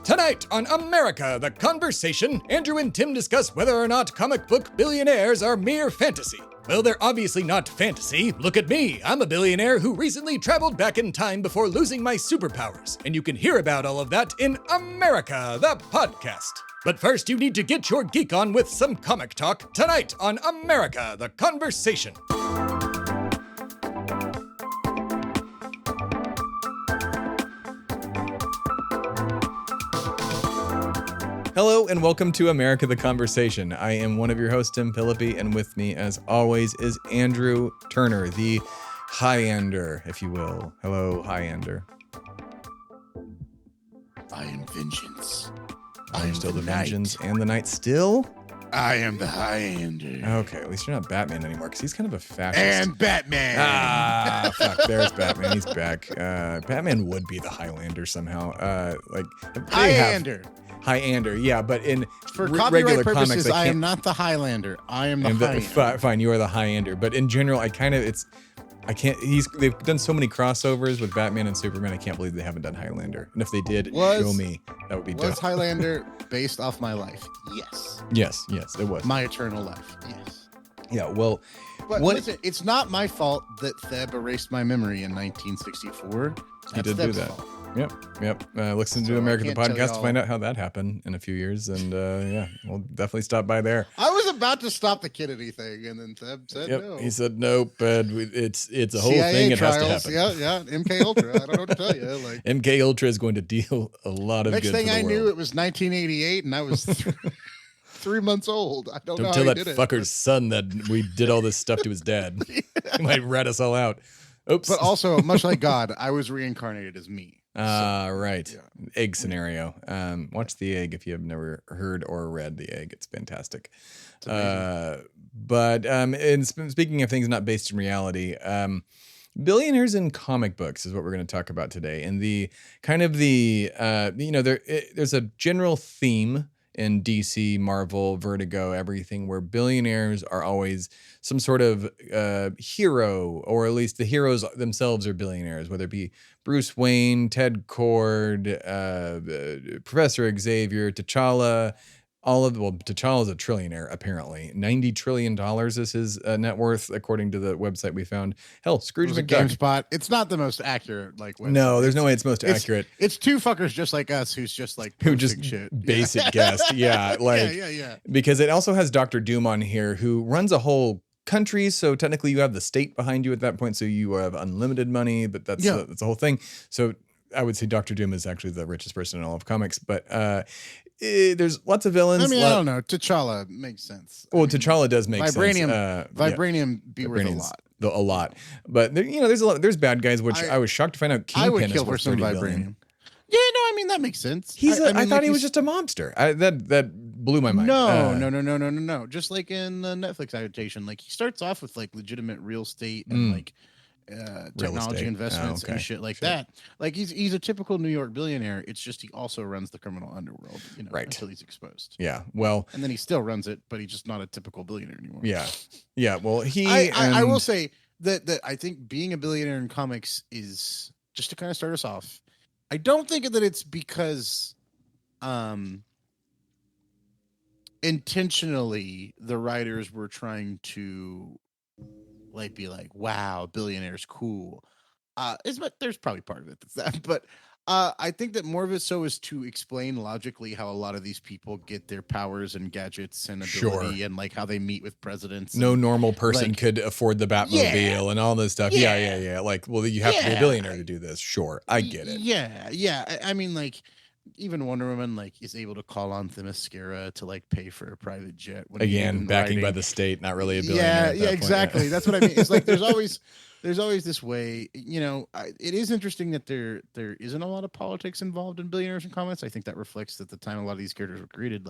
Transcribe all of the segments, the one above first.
Tonight on America, the Conversation, Andrew and Tim discuss whether or not comic book billionaires are mere fantasy. Well, they're obviously not fantasy. Look at me. I'm a billionaire who recently traveled back in time before losing my superpowers. And you can hear about all of that in America, the podcast. But first, you need to get your geek on with some comic talk tonight on America, the Conversation. Hello and welcome to America the Conversation. I am one of your hosts, Tim Philippi, and with me, as always, is Andrew Turner, the Highander, if you will. Hello, Highander. I am vengeance. I am still the vengeance and the night still? I am the Highander. Okay, at least you're not Batman anymore, because he's kind of a fascist. And Batman! Ah, fuck, there's Batman. He's back. Batman would be the Highlander somehow. Highander. Highander, yeah, but for regular copyright comics, purposes, I am not the Highlander. I am the Highlander. Fine, you are the Highander. But in general, they've done so many crossovers with Batman and Superman. I can't believe they haven't done Highlander. And if they did, show me. That would be dope. Was Highlander based off my life? Yes. Yes, it was. My eternal life. Yes. Yeah, well, but listen, it's not my fault that Theb erased my memory in 1964. He did do that. Fault. Yep. Listen to America the Podcast to find out how that happened in a few years. And yeah, we'll definitely stop by there. I was about to stop the Kennedy thing, and then Theb said no. He said nope, but it's a whole CIA thing. It trials, has to happen. Yeah. MK Ultra. I don't know what to tell you. Like MK Ultra is going to deal a lot of next good. Next thing I knew, it was 1988, and I was 3 months old. I don't know. Don't tell that fucker's son that we did all this stuff to his dad. He might rat us all out. Oops. But also, much like God, I was reincarnated as me. Right. Yeah. Egg scenario. Watch The Egg if you have never heard or read The Egg. It's fantastic. But speaking of things not based in reality, billionaires in comic books is what we're going to talk about today. And there's a general theme in DC, Marvel, Vertigo, everything, where billionaires are always some sort of hero, or at least the heroes themselves are billionaires, whether it be Bruce Wayne, Ted Kord, Professor Xavier, T'Challa. T'Challa's a trillionaire, apparently. $90 trillion is his net worth, according to the website we found. Hell, Scrooge McDuck. GameSpot. It's not the most accurate, website. No, there's no way it's most accurate. It's two fuckers just like us who's just shit. Basic guessed. Yeah, yeah. Because it also has Dr. Doom on here, who runs a whole country, so technically you have the state behind you at that point, so you have unlimited money, but that's the whole thing. So I would say Dr. Doom is actually the richest person in all of comics, but there's lots of villains. I mean, I don't know. T'Challa makes sense. Well, T'Challa does make sense. Vibranium be worth a lot. A lot. But there's a lot. There's bad guys, which I was shocked to find out Kingpin is worth 30 billion. Yeah, no, I mean that makes sense. I thought he was just a mobster. That blew my mind. No. Just like in the Netflix adaptation, he starts off with legitimate real estate and technology investments and shit like that. He's a typical New York billionaire. It's just he also runs the criminal underworld, right, until he's exposed. Yeah, well, and then he still runs it, but he's just not a typical billionaire anymore. Yeah. Well, I will say that I think being a billionaire in comics is, just to kind of start us off, I don't think that it's because intentionally the writers were trying to be like, wow, billionaires cool. There's probably part of it that's that, but I think that more of it so is to explain logically how a lot of these people get their powers and gadgets and ability and how they meet with presidents. No normal person could afford the Batmobile and all this stuff. Yeah. You have to be a billionaire to do this. Sure, I get it. Yeah. I mean, even Wonder Woman is able to call on Themyscira to pay for a private jet. Again, backing by the state, not really a billionaire. Yeah, exactly. That's what I mean. It's there's always this way. It is interesting that there isn't a lot of politics involved in billionaires in comics. I think that reflects that the time a lot of these characters were created,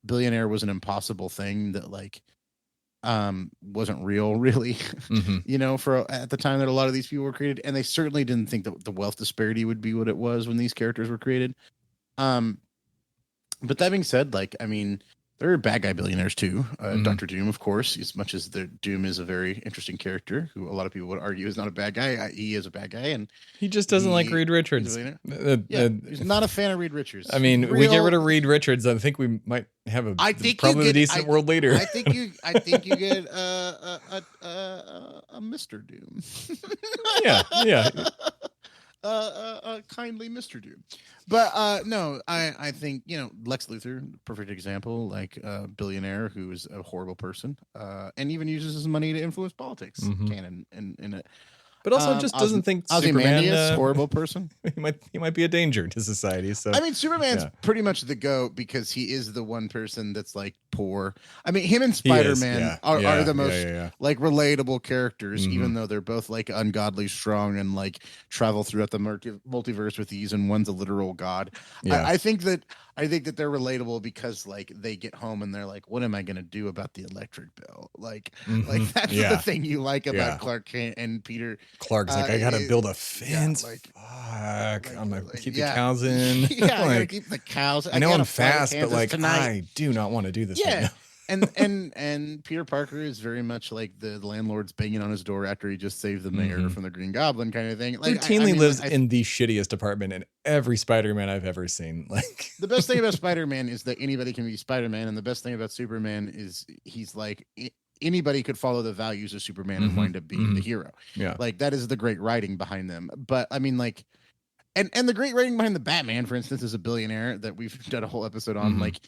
billionaire was an impossible thing that wasn't real, really. For at the time that a lot of these people were created, and they certainly didn't think that the wealth disparity would be what it was when these characters were created. But that being said, There are bad guy billionaires too. Mhm. Doctor Doom, of course, as much as the Doom is a very interesting character who a lot of people would argue is not a bad guy. He is a bad guy, and He just doesn't like Reed he's a Richards. billionaire. Yeah, he's not a fan of Reed Richards. I mean, we get rid of Reed Richards, I think we might have probably a decent world leader. I think you get a Mr. Doom. yeah. A kindly Mr. Doom. But no, I think, Lex Luthor, perfect example, like a billionaire who is a horrible person, and even uses his money to influence politics. Canon in it. But also just doesn't think Superman is horrible person. He might be a danger to society. So I mean, Superman's pretty much the GOAT because he is the one person that's like poor. I mean, him and Spider-Man are the most like relatable characters, even though they're both like ungodly strong and like travel throughout the multiverse with ease, and one's a literal god. Yeah. I think that they're relatable because like they get home and they're like, what am I going to do about the electric bill? Like that's the thing you like about Clark Kent and Peter. Clark's like, I got to build a fence. Fuck. I'm going to keep the cows in. I got to keep the cows. I know I'm fast, but like, I do not want to do this right now. and Peter Parker is very much like the landlord's banging on his door after he just saved the mayor from the Green Goblin kind of thing. Like, routinely lives in the shittiest apartment in every Spider-Man I've ever seen. Like the best thing about Spider-Man is that anybody can be Spider-Man, and the best thing about Superman is he's like anybody could follow the values of Superman and wind up being the hero. Yeah, like that is the great writing behind them. But I mean, like. And the great writing behind the Batman, for instance, is a billionaire that we've done a whole episode on. Like,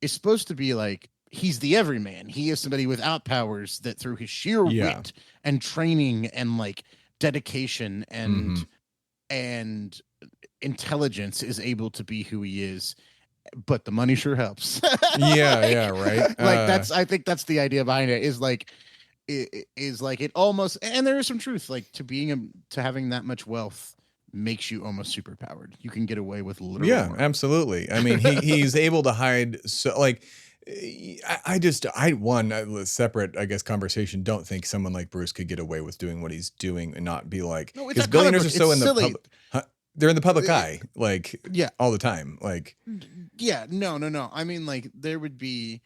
is supposed to be like he's the everyman. He is somebody without powers that through his sheer wit and training and like dedication and intelligence is able to be who he is. But the money sure helps. Right. I think that's the idea behind it. Is like it almost, and there is some truth like to having that much wealth makes you almost super powered. You can get away with literal murder. Absolutely. I mean, he's able to hide. So like, a separate, I guess, conversation. Don't think someone like Bruce could get away with doing what he's doing and not be like, because billionaires are so in the public. They're in the public eye, like all the time. Like, no. I mean, like there would be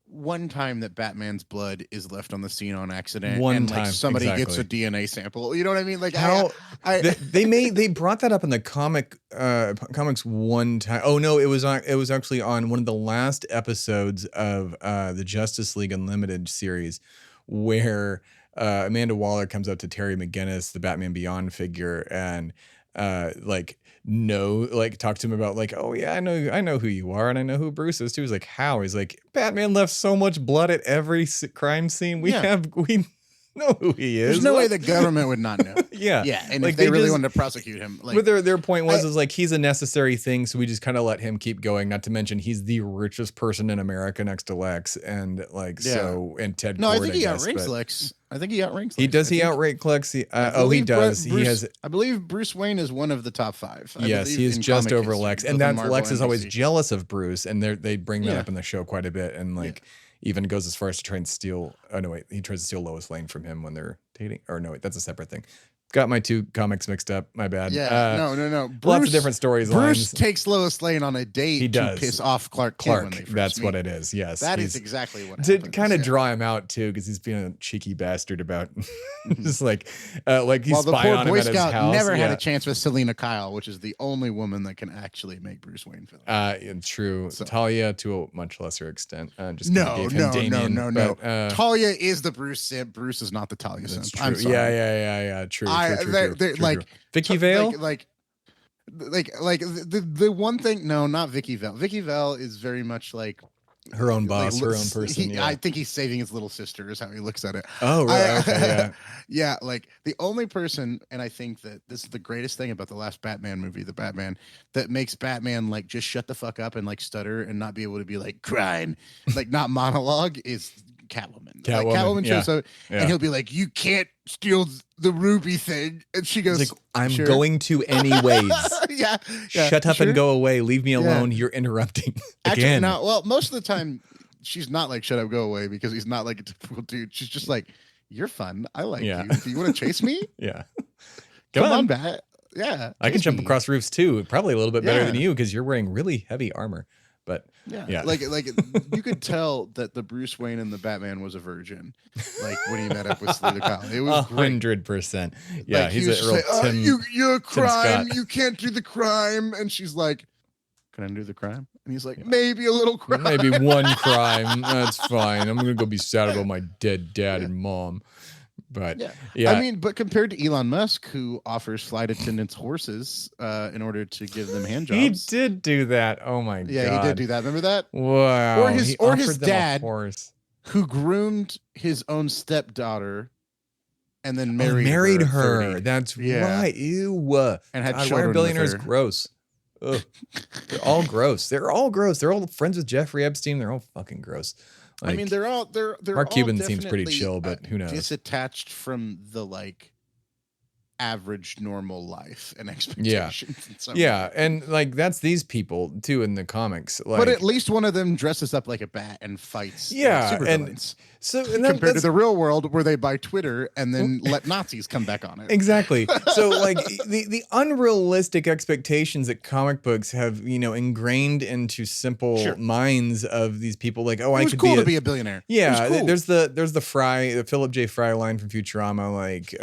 one time that Batman's blood is left on the scene on accident, and like somebody gets a DNA sample. You know what I mean? Like how they brought that up in the comics one time. Oh no, it was actually on one of the last episodes of the Justice League Unlimited series, where Amanda Waller comes up to Terry McGinnis, the Batman Beyond figure, and talk to him about like, oh yeah, I know who you are, and I know who Bruce is too. He's like, how? He's like, Batman left so much blood at every crime scene. We know who he is. There's no way the government would not know. And like, if they really wanted to prosecute him, like, but their point was like he's a necessary thing, so we just kind of let him keep going. Not to mention he's the richest person in America next to Lex, and like and Ted. No, I think he outranks Lex. I think he outranks. He does. He outrank Lex. He does. He has. I believe Bruce Wayne is one of the top 5. Yes, he is just over Lex, and that's Lex is always jealous of Bruce, and they bring that up in the show quite a bit, and like even goes as far as to try and steal. Oh no, wait, he tries to steal Lois Lane from him when they're dating. Or no, wait, that's a separate thing. Got my two comics mixed up. My bad. Yeah, no. Lots of different stories. Bruce takes Lois Lane on a date to piss off Clark Kent when they first that's meet. What it is. Yes, that is exactly what to happens. kind of draw him out too, because he's being a cheeky bastard about just like he's spying on him at his house. Never had a chance with Selena Kyle, which is the only woman that can actually make Bruce Wayne film. True. So, Talia to a much lesser extent. No. Talia is the Bruce simp. Bruce is not the Talia simp. I'm sorry. Yeah. True. Like Vicky Vale, like the one thing. No, not Vicky Vale. Vicky Vale is very much like her own boss, her own person. I think he's saving his little sister is how he looks at it. Oh, right. Okay, yeah. Like the only person, and I think that this is the greatest thing about the last Batman movie, the Batman, that makes Batman like just shut the fuck up and like stutter and not be able to be like crime, like not monologue, is Catwoman. Catwoman shows up and he'll be like, you can't steal the ruby thing, and she goes, like, I'm going to anyways. Shut up and go away, leave me alone. You're interrupting again. Well, most of the time she's not like shut up, go away, because he's not like a typical dude. She's just like, you're fun, I like you, do you want to chase me? Come on, Bat. I can jump across roofs too, probably a little bit better than you because you're wearing really heavy armor. But yeah, like you could tell that the Bruce Wayne in the Batman was a virgin, like when he met up with Selena Kyle. It was great. 100%. Yeah, Like he's he was a just real like, you're a Tim crime. Scott. You can't do the crime. And she's like, can I do the crime? And he's like, maybe a little crime. Maybe one crime. That's fine. I'm gonna go be sad about my dead dad and mom. But yeah, I mean, but compared to Elon Musk, who offers flight attendants horses in order to give them hand jobs, he did do that. Oh my god, yeah, he did do that. Remember that? Wow. Or his them dad, a horse. who groomed his own stepdaughter and then married her. 30. That's right. Ew. And had God, why children are with billionaires her. gross? Ugh. They're all gross. They're all gross. They're all friends with Jeffrey Epstein. They're all fucking gross. Like, I mean, they're Mark all Cuban seems pretty chill, but who knows? Disattached from the like average normal life and expectations. Yeah, and like that's these people too in the comics. Like, but at least one of them dresses up like a bat and fights. Yeah, supervillains. And compared to the real world where they buy Twitter and then let Nazis come back on it. Exactly. So like the unrealistic expectations that comic books have, ingrained into simple minds of these people. Like, I could cool to be a billionaire. Yeah. Cool. There's the Philip J. Fry line from Futurama. Like,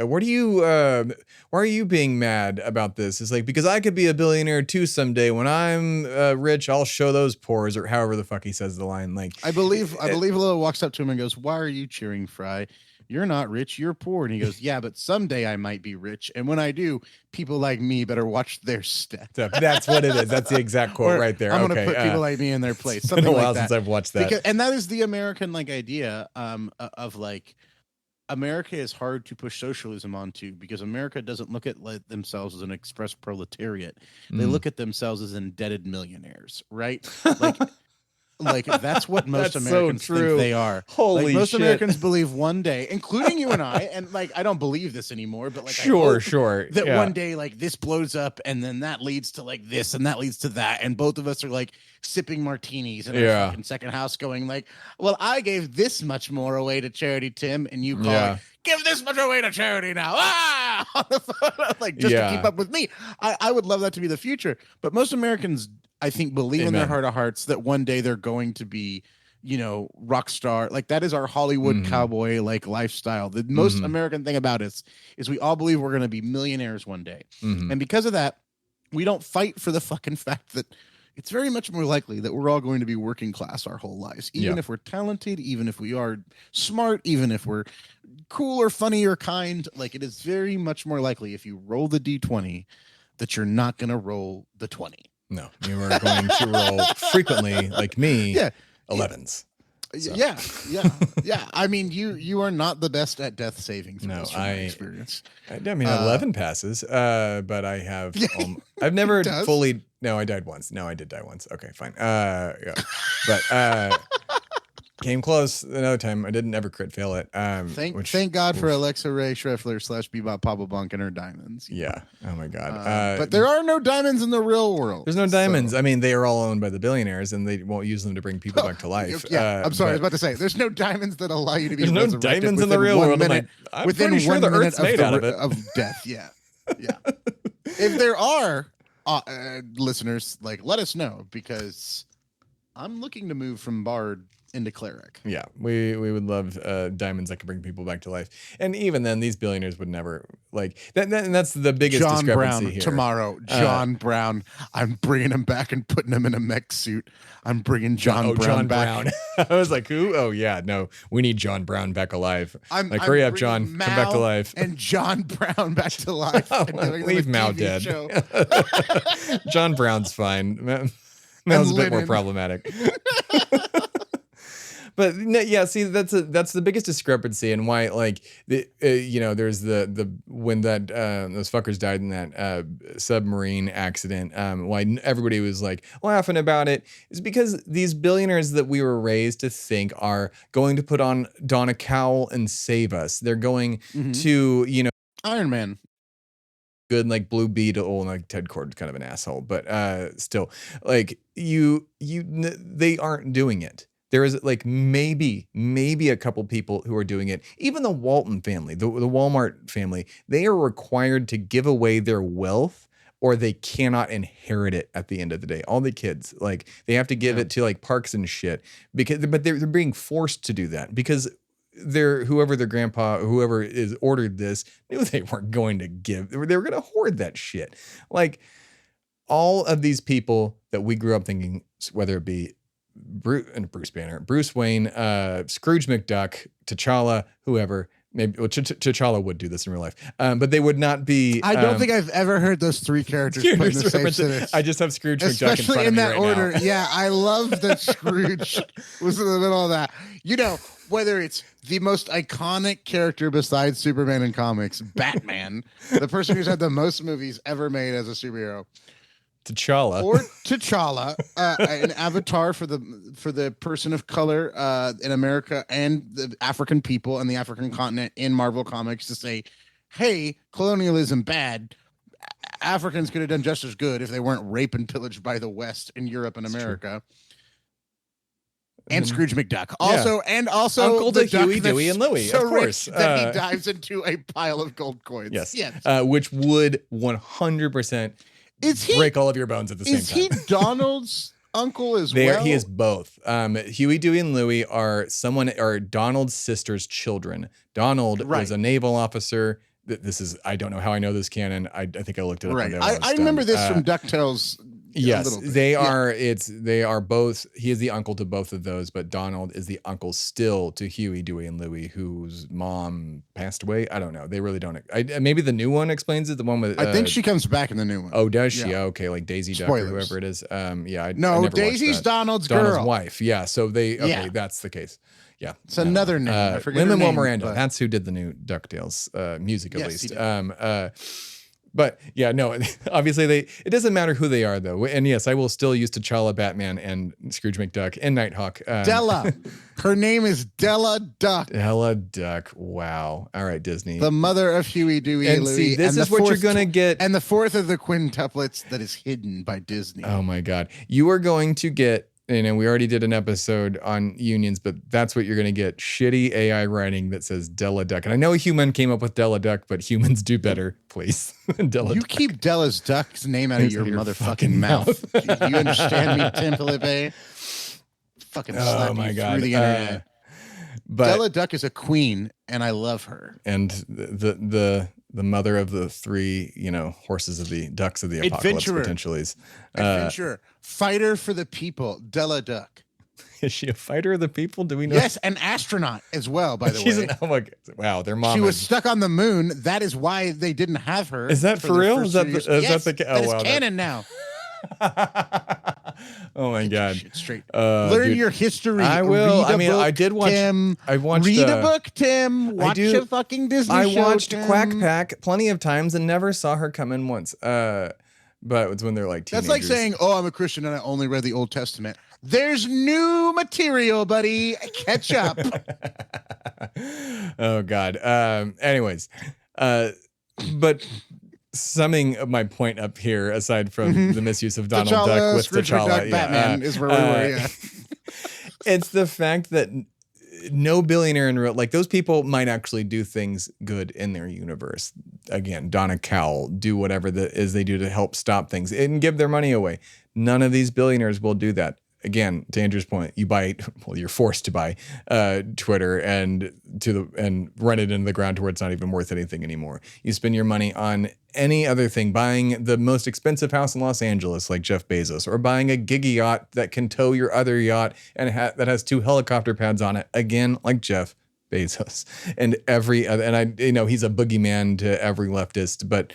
why are you being mad about this? It's like, because I could be a billionaire too someday. When I'm rich, I'll show those pores, or however the fuck he says the line. Like, I believe Lilo walks up to him and goes, "Why are you cheering, Fry? You're not rich, you're poor." And he goes, "Yeah, but someday I might be rich. And when I do, people like me better watch their step." That's what it is. That's the exact quote right there. I'm going to put people like me in their place. Something it's been a while like that. since I've watched that. And that is the American idea of like, America is hard to push socialism onto because America doesn't look at themselves as an express proletariat. They look at themselves as indebted millionaires, right? Like that's what most Americans think they are. Holy like, most shit. Americans believe one day, including you and I, and like I don't believe this anymore, but like sure, that one day like this blows up and then that leads to like this and that leads to that, and both of us are like sipping martinis in our fucking second house, going like, "Well, I gave this much more away to charity, Tim," and you call it, "Give this much away to charity now," on the phone, like just to keep up with me. I would love that to be the future, but most Americans, I think, believe in their heart of hearts that one day they're going to be, rock star. Like that is our Hollywood cowboy like lifestyle. The most American thing about us is we all believe we're going to be millionaires one day. And because of that, we don't fight for the fucking fact that it's very much more likely that we're all going to be working class our whole lives. Even if we're talented, even if we are smart, even if we're cool or funny or kind, like it is very much more likely if you roll the D20 that you're not going to roll the 20. No, you are going to roll frequently, like me, 11s. So. Yeah. I mean, you are not the best at death saving. No, my experience. I mean, 11 passes, but I have. I've never fully. No, I died once. No, I did die once. Okay, fine. But came close another time. I didn't ever crit fail it. Thank God for Alexa Ray Schreffler / Bebop Papa Bunk and her diamonds. Yeah. Oh my God. But there are no diamonds in the real world. There's no diamonds. So. I mean, they are all owned by the billionaires, and they won't use them to bring people back to life. Yeah. I'm sorry. I was about to say there's no diamonds that allow you to be. There's no diamonds in the real world. I'm pretty sure the Earth's made out of it. Of death. Yeah. If there are listeners, like, let us know, because I'm looking to move from Bard into cleric. Yeah, we would love diamonds that can bring people back to life. And even then, these billionaires would never like that. And that's the biggest John discrepancy Brown here. Tomorrow. John Brown. I'm bringing him back and putting him in a mech suit. I'm bringing John Brown back. I was like, who? Oh yeah, no, we need John Brown back alive. Hurry up, John, Mao come back to life. And John Brown back to life. Leave Mao dead. John Brown's fine. Mao's a bit more problematic. But yeah, see, that's the biggest discrepancy, and why, like, there's the when that those fuckers died in that submarine accident. Why everybody was like laughing about it is because these billionaires that we were raised to think are going to put on a cowl and save us. They're going to Iron Man. Good, like Blue Beetle, like Ted Cord's kind of an asshole, but still, like they aren't doing it. There is like maybe a couple people who are doing it. Even the Walton family, the Walmart family, they are required to give away their wealth or they cannot inherit it at the end of the day. All the kids, like they have to give it to like parks and shit but they're being forced to do that because whoever their grandpa or whoever is ordered this knew they weren't going to give. They were going to hoard that shit. Like all of these people that we grew up thinking, whether it be Bruce Banner, Bruce Wayne, Scrooge McDuck, T'Challa, whoever. Maybe T'Challa would do this in real life, but they would not be. I don't think I've ever heard those three characters put in the same sentence. I just have Scrooge McDuck especially in front in of that me right order. now. Yeah, I love that Scrooge was in the middle of that. You know, whether it's the most iconic character besides Superman in comics, Batman, the person who's had the most movies ever made as a superhero. T'Challa or T'Challa, an avatar for the person of color in America and the African people and the African continent in Marvel Comics to say, hey, colonialism bad. Africans could have done just as good if they weren't raped and pillaged by the West in Europe and America. And Scrooge McDuck. Also Uncle to Huey, Dewey, and Louie, so of course. That he dives into a pile of gold coins. Yes. Which would 100% break all of your bones at the same time. Is he Donald's uncle as well? He is both. Huey, Dewey, and Louie are Donald's sister's children. Donald was a naval officer. I don't know how I know this canon. I think I looked it up. Right. I remember this from DuckTales. Yes, they are. They are both. He is the uncle to both of those, but Donald is the uncle still to Huey, Dewey, and Louie, whose mom passed away. I don't know. They really don't. Maybe the new one explains it. The one with I think she comes back in the new one. Oh, does she? Yeah. Okay, like Daisy Duck or whoever it is. No, Daisy's Donald's wife. Yeah. So that's the case. Yeah, it's another name. I forget Lin-Manuel Miranda. That's who did the new DuckTales music, at least. But yeah, no, obviously it doesn't matter who they are though. And yes, I will still use T'Challa, Batman, and Scrooge McDuck and Nighthawk. Della. Her name is Della Duck. Della Duck. Wow. All right, Disney. The mother of Huey, Dewey, and Louie. See, this is what you're going to get. And the fourth of the quintuplets that is hidden by Disney. Oh my God. You are going to get, we already did an episode on unions, but that's what you're going to get. Shitty AI writing that says Della Duck. And I know a human came up with Della Duck, but humans do better, please. Della Duck. Keep Della's Duck's name out of your motherfucking mouth. Do you understand me, Tim Felipe? Fucking slap you through the internet. But Della Duck is a queen, and I love her. And the mother of the three, horses of the ducks of the apocalypse, potentially. Adventurer. Fighter for the people, Della Duck. Is she a fighter of the people? Do we know? Yes, an astronaut as well, by the way. Oh my God. Wow, their mom. She was stuck on the moon. That is why they didn't have her. Is that for real? Is that canon now. Oh my God! Shit straight. Learn your history. I will. I did watch. Tim. I watched. Read a book, Tim. Watch a fucking Disney show. I watched Tim. Quack Pack plenty of times and never saw her come in once. But it's when they're like teenagers. That's like saying, "Oh, I'm a Christian and I only read the Old Testament." There's new material, buddy. Catch up. Oh God. Anyways, but summing my point up here, aside from the misuse of Donald Duck with T'Challa, Batman is where we were. Yeah. It's the fact that no billionaire in real, like those people might actually do things good in their universe. Again, Donna Cowell, do whatever they do to help stop things and give their money away. None of these billionaires will do that. Again, to Andrew's point, you're forced to buy Twitter and run it into the ground to where it's not even worth anything anymore. You spend your money on any other thing, buying the most expensive house in Los Angeles like Jeff Bezos, or buying a gigi yacht that can tow your other yacht and that has 2 helicopter pads on it, again like Jeff Bezos. And every other, and he's a boogeyman to every leftist, but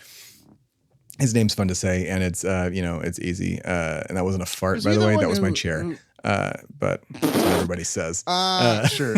his name's fun to say, and it's it's easy. And that wasn't a fart, by the way. That was my chair. But that's what everybody says. Sure.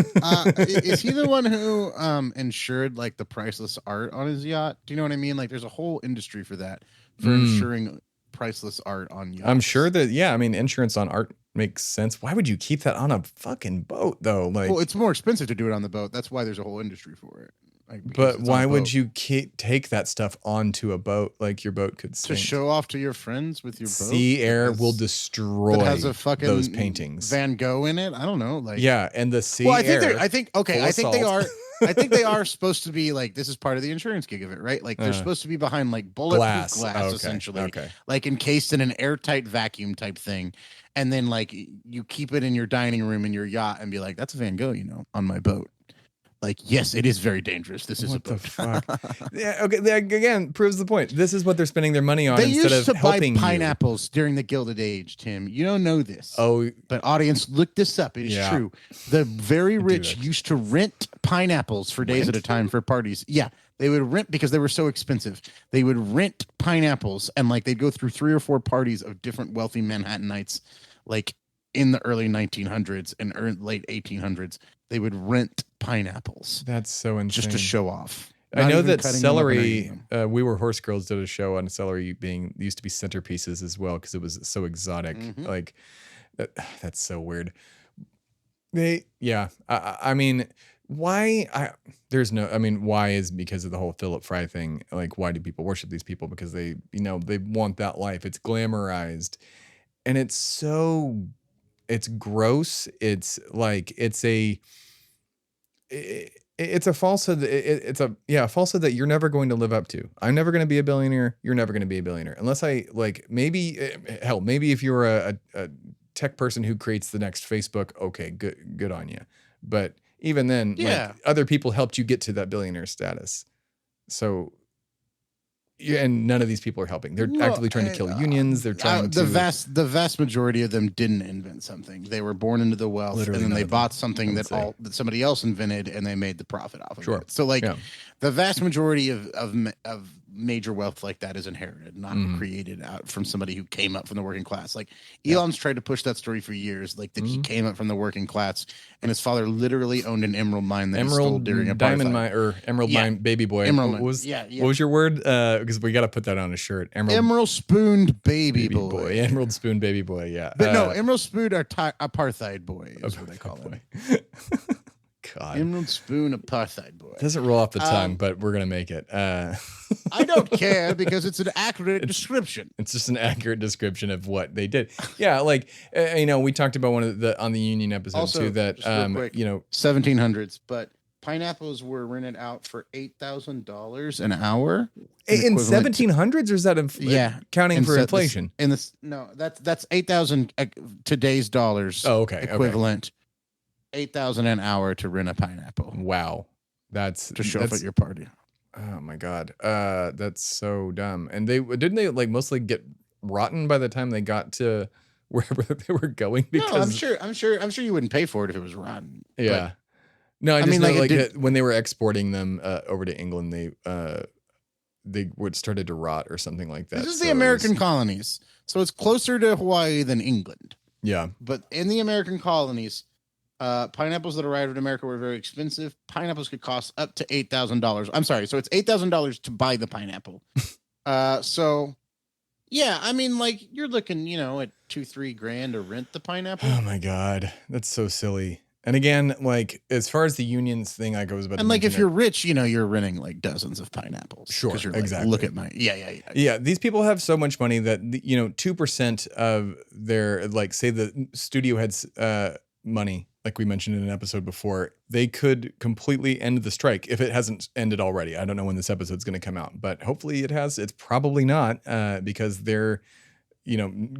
Is he the one who insured like the priceless art on his yacht? Do you know what I mean? Like, there's a whole industry for that, for insuring priceless art on yachts. I'm sure that insurance on art makes sense. Why would you keep that on a fucking boat though? Like, well, it's more expensive to do it on the boat. That's why there's a whole industry for it. like, because But it's on a why would boat. you take that stuff onto a boat? Like your boat could To sink. show off to your friends with your boat Sea air will that has destroy a those fucking paintings. Van Gogh in it. I don't know. Like, Yeah, and the well, sea air I think okay. full I of think they salt. are. I think they are supposed to be like, this is part of the insurance gig of it, right? Like they're supposed to be behind like bulletproof glass, Okay, essentially, okay. like encased in an airtight vacuum type thing. And then like you keep it in your dining room in your yacht and be like, that's a Van Gogh, on my boat. Like, yes, it is very dangerous. This is a What the boat. fuck? Yeah, okay. That, again, proves the point. This is what they're spending their money on They instead used of to buy helping pineapples during the Gilded Age, Tim. You don't know this. Oh, but audience, look this up. It is yeah. true. The very rich actually. used to rent pineapples for days at a time for parties. Yeah, they would rent because they were so expensive. They would rent pineapples and like they'd go through 3 or 4 parties of different wealthy Manhattanites, like in the early 1900s and late 1800s. They would rent pineapples. That's so insane. Just to show off. I know that celery, We Were Horse Girls did a show on celery being used to be centerpieces as well because it was so exotic. Like, that's so weird. I mean, why? Why is because of the whole Philip Fry thing. Like, why do people worship these people? Because they want that life. It's glamorized. And it's gross. It's like, it's a falsehood. It's a falsehood that you're never going to live up to. I'm never going to be a billionaire. You're never going to be a billionaire unless maybe if you're a tech person who creates the next Facebook. Okay, good on you. But even then, other people helped you get to that billionaire status. So. Yeah, and none of these people are helping. They're actively trying to kill unions. They're trying the vast majority of them didn't invent something. They were born into the wealth, and then they bought something that somebody else invented, and they made the profit off of it. So, the vast majority of major wealth like that is inherited, not created out from somebody who came up from the working class. Like Elon's tried to push that story for years, like that he came up from the working class, and his father literally owned an emerald mine that he stole during a diamond mine or emerald mine, baby boy. What was your word? Because we got to put that on a shirt. Emerald spooned baby boy. Emerald spoon baby boy. Yeah, but no, emerald spoon apartheid boy is what they call it. God. Emerald spoon apartheid boy. It doesn't roll off the tongue, but we're gonna make it. I don't care because it's an accurate description. It's just an accurate description of what they did. Yeah, like we talked about one of on the union episode also, too. That 1700s, but pineapples were rented out for $8,000 an hour in 1700s, or is that counting for inflation? That's 8,000 today's dollars. Oh, okay, equivalent. 8,000 an hour to rent a pineapple. Wow, that's to show up at your party. Oh my god, that's so dumb. And didn't they like mostly get rotten by the time they got to wherever they were going? Because I'm sure you wouldn't pay for it if it was rotten. Yeah. No, I mean, when they were exporting them over to England, they would started to rot or something like that. This is the American colonies, so it's closer to Hawaii than England. Yeah, but in the American colonies, pineapples that arrived in America were very expensive. Pineapples could cost up to $8,000. I'm sorry, so it's $8,000 to buy the pineapple. So yeah, I mean, like you're looking, at $2-3 to rent the pineapple. Oh my god, that's so silly. And again, like as far as the unions thing, I was about. And like if you're rich, you're renting like dozens of pineapples. Sure, you're exactly. Like, look at my yeah. These people have so much money that 2% of their say the studio heads money, like we mentioned in an episode before, they could completely end the strike if it hasn't ended already. I don't know when this episode's going to come out, but hopefully it has. It's probably not because they're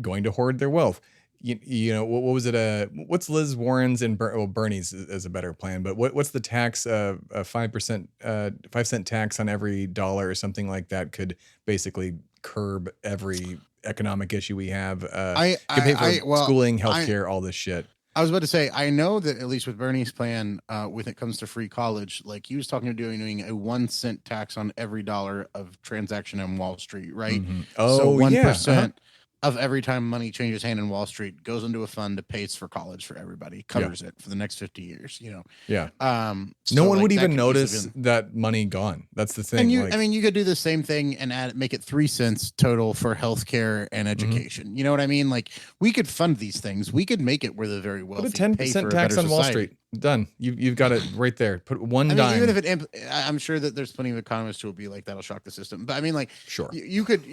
going to hoard their wealth. What was it? What's Liz Warren's and Bernie's is a better plan, but what's the tax? A 5%, 5-cent tax on every dollar or something like that could basically curb every economic issue we have. Could pay for schooling, healthcare, all this shit. I was about to say, I know that at least with Bernie's plan, when it comes to free college, like he was talking to doing a 1-cent tax on every dollar of transaction on Wall Street, right? Mm-hmm. So 1% of every time money changes hand in Wall Street goes into a fund that pays for college for everybody, covers it for the next 50 years, Yeah. So no one would even notice that money gone. That's the thing. And you could do the same thing and make it 3 cents total for healthcare and education. Mm-hmm. You know what I mean? Like we could fund these things. We could make it where the very wealthy put a 10% tax on Wall Street. Done. You've got it right there. Put one I mean, dime. even if I'm sure that there's plenty of economists who will be like, that'll shock the system. But I mean, like, Sure. you could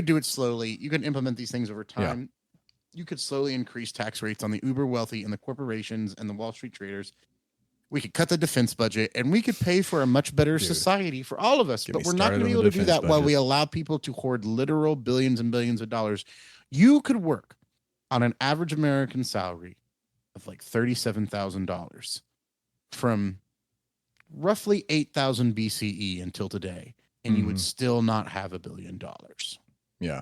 do it slowly. You can implement these things over Yeah. time. You could slowly increase tax rates on the uber wealthy and the corporations and the Wall Street traders. We could cut the defense budget, and we could pay for a much better society for all of us. But we're not going to be able to do that while we allow people to hoard literal billions and billions of dollars. You could work on an average American salary of like $37,000 from roughly 8,000 BCE until today, and you would still not have $1 billion. Yeah.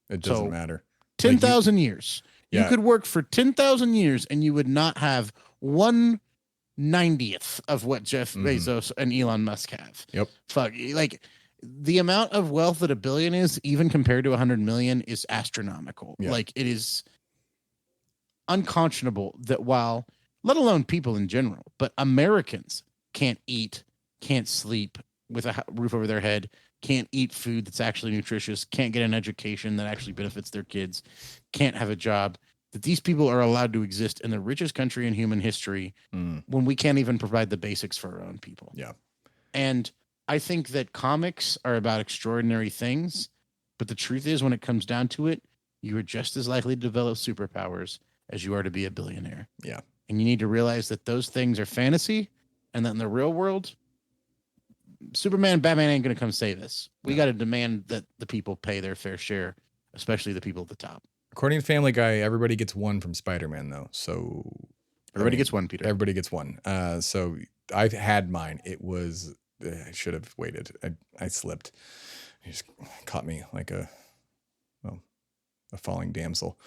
It doesn't matter. 10,000 years. You could work for 10,000 years, and you would not have 1/90th of what Jeff Bezos and Elon Musk have. Yep. Fuck, like the amount of wealth that $1 billion is, even compared to 100 million, is astronomical. Yeah. Like, it is unconscionable that while, let alone people in general, but Americans can't eat, can't sleep with a roof over their head, can't eat food that's actually nutritious, can't get an education that actually benefits their kids, can't have a job, that these people are allowed to exist in the richest country in human history when we can't even provide the basics for our own people. Yeah. And I think that comics are about extraordinary things, but the truth is, when it comes down to it, you are just as likely to develop superpowers as you are to be a billionaire. Yeah. And you need to realize that those things are fantasy, and that in the real world, Superman, Batman ain't going to come save us. We got to demand that the people pay their fair share, especially the people at the top. According to Family Guy, everybody gets one from Spider-Man, though. So everybody gets one, Peter. Everybody gets one. So I've had mine. It was, I should have waited. I slipped. It just caught me like a falling damsel.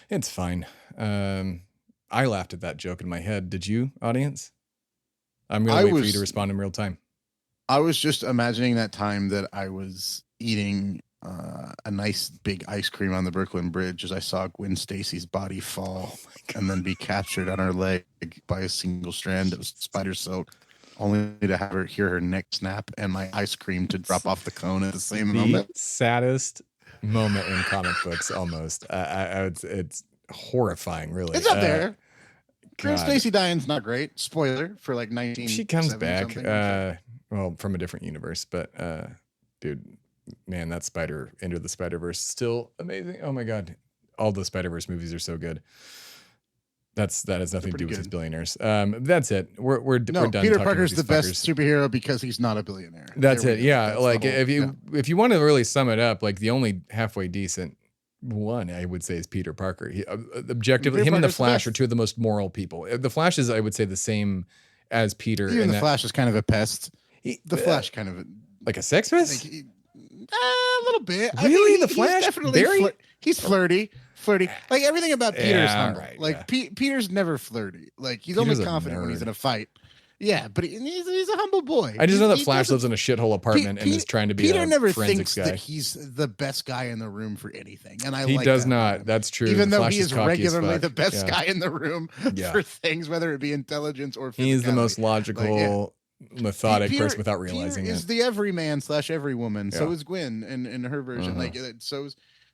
It's fine. I laughed at that joke in my head. Did you, audience? I'm going to wait for you to respond in real time. I was just imagining that time that I was eating a nice big ice cream on the Brooklyn Bridge as I saw Gwen Stacy's body fall and then be captured on her leg by a single strand of spider silk, only to have her hear her neck snap and my ice cream to drop off the cone at the same moment. Saddest moment in comic books, almost. It's horrifying, really. It's up there. Gwen Stacy dying's not great. Spoiler for like 19. She comes back. Well, from a different universe, but dude, man, that Into the Spider-Verse still amazing. Oh my god, all the Spider-Verse movies are so good. That has nothing to do with his Billionaires. That's it. We're done. Peter Parker's the best superhero because he's not a billionaire. That's it. Yeah, that's like if you want to really sum it up, like the only halfway decent one I would say is Peter Parker. Objectively, him and the Flash are two of the most moral people. The Flash is, I would say, the same as Peter. Even the Flash is kind of a pest. The Flash kind of like a sex pest. A little bit. Really, I mean, the Flash definitely he's flirty. Like everything about Peter is humble. Right, like Peter's never flirty. Like he's only confident when he's in a fight. Yeah, but he's a humble boy. I just know that Flash lives in a shithole apartment and is trying to be Peter never thinks that he's the best guy in the room for anything, and he does not. That's true. Even though he is regularly the best guy in the room for things, whether it be intelligence or physicality. He's the most logical, methodic person without realizing Peter it. Is the everyman / every woman. So is Gwen in her version. Like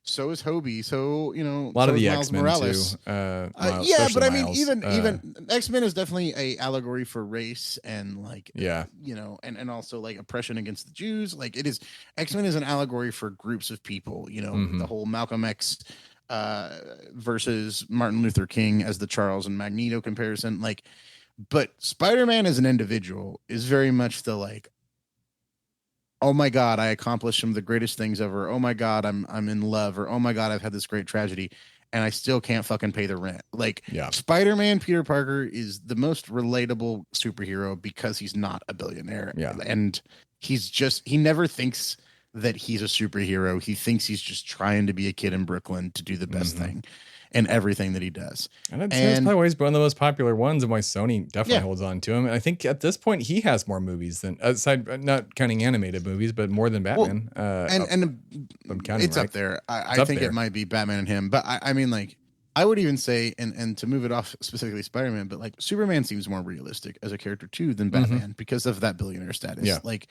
so is Hobie. So a lot of the X-Men Morales. too. But I mean, Miles. even X-Men is definitely a allegory for race and like and also like oppression against the Jews. Like it is, X-Men is an allegory for groups of people. The whole Malcolm X versus Martin Luther King as the Charles and Magneto comparison. Like, but Spider-Man as an individual is very much the like, oh my God, I accomplished some of the greatest things ever. Oh my God, I'm in love. Or oh my God, I've had this great tragedy and I still can't fucking pay the rent. Like Spider-Man, Peter Parker is the most relatable superhero because he's not a billionaire. Yeah. And he never thinks that he's a superhero. He thinks he's just trying to be a kid in Brooklyn to do the best thing and everything that he does. And that's probably why he's one of the most popular ones and why Sony definitely holds on to him. And I think at this point he has more movies than, aside, not counting animated movies, but more than Batman. I'm counting it's right. Up there. I think it might be Batman and him. But I mean, like, I would even say, and to move it off specifically Spider-Man, but like Superman seems more realistic as a character too than Batman because of that billionaire status. Yeah. Like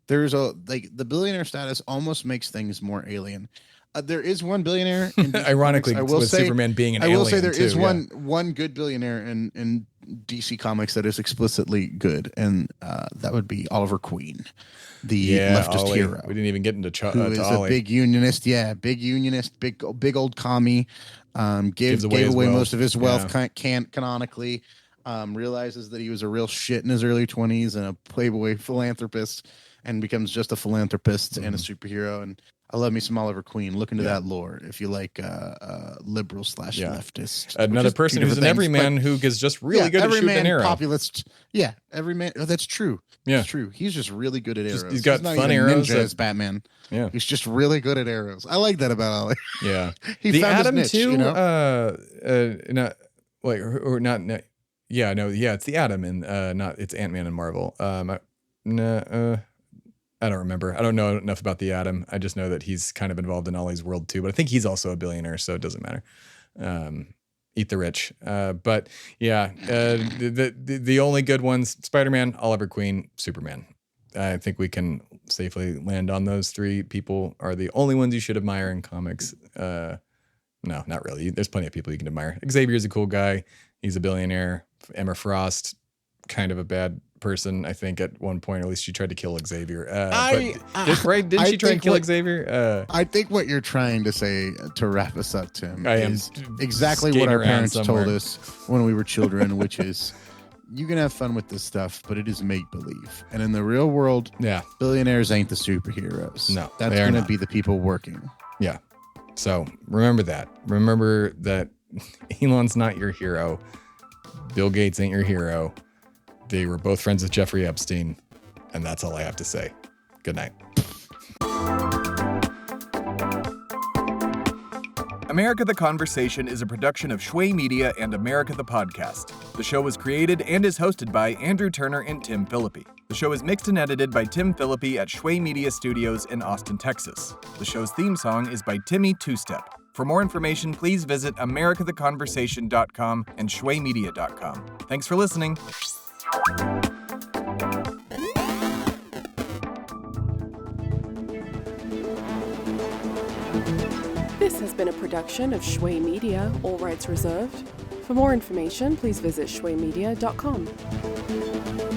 there's the billionaire status almost makes things more alien. There is one billionaire. In Ironically, comics, with Superman being an alien. I will say there is one good billionaire in DC Comics that is explicitly good, and that would be Oliver Queen, the leftist Ollie. hero. We didn't even get into who is Ollie. a big unionist. Yeah, big unionist, big old commie. Gave away most of his wealth canonically. Realizes that he was a real shit in his early 20s and a playboy philanthropist, and becomes just a philanthropist and a superhero. And I love me some Oliver Queen. Look into that lore if you like liberal / leftist. Another person who's an everyman who is just really good at shooting an arrow. Populist. Yeah, everyman. Oh, that's true. Yeah, it's true. He's just really good at arrows. He's got fun arrows. As Batman. Yeah, he's just really good at arrows. I like that about Ollie. Yeah, he found Atom his niche, too. You know? It's the Atom and not it's Ant-Man and Marvel. I don't remember. I don't know enough about the Atom. I just know that he's kind of involved in Ollie's world too, but I think he's also a billionaire, so it doesn't matter. Eat the rich. But yeah, the only good ones, Spider-Man, Oliver Queen, Superman. I think we can safely land on those three people are the only ones you should admire in comics. No, not really. There's plenty of people you can admire. Xavier's a cool guy. He's a billionaire. Emma Frost, kind of a bad person, I think, at one point. At least she tried to kill Xavier. Didn't she try and kill Xavier? I think what you're trying to say to wrap us up, Tim, is exactly what our parents told us when we were children, which is you can have fun with this stuff, but it is make-believe. And in the real world, billionaires ain't the superheroes. No, that's going to be the people working. Yeah. So remember that. Remember that Elon's not your hero. Bill Gates ain't your hero. They were both friends with Jeffrey Epstein. And that's all I have to say. Good night. America the Conversation is a production of Shway Media and America the Podcast. The show was created and is hosted by Andrew Turner and Tim Philippi. The show is mixed and edited by Tim Philippi at Shway Media Studios in Austin, Texas. The show's theme song is by Timmy Two Step. For more information, please visit americatheconversation.com and shwaymedia.com. Thanks for listening. This has been a production of Shway Media, all rights reserved. For more information, please visit shwaymedia.com.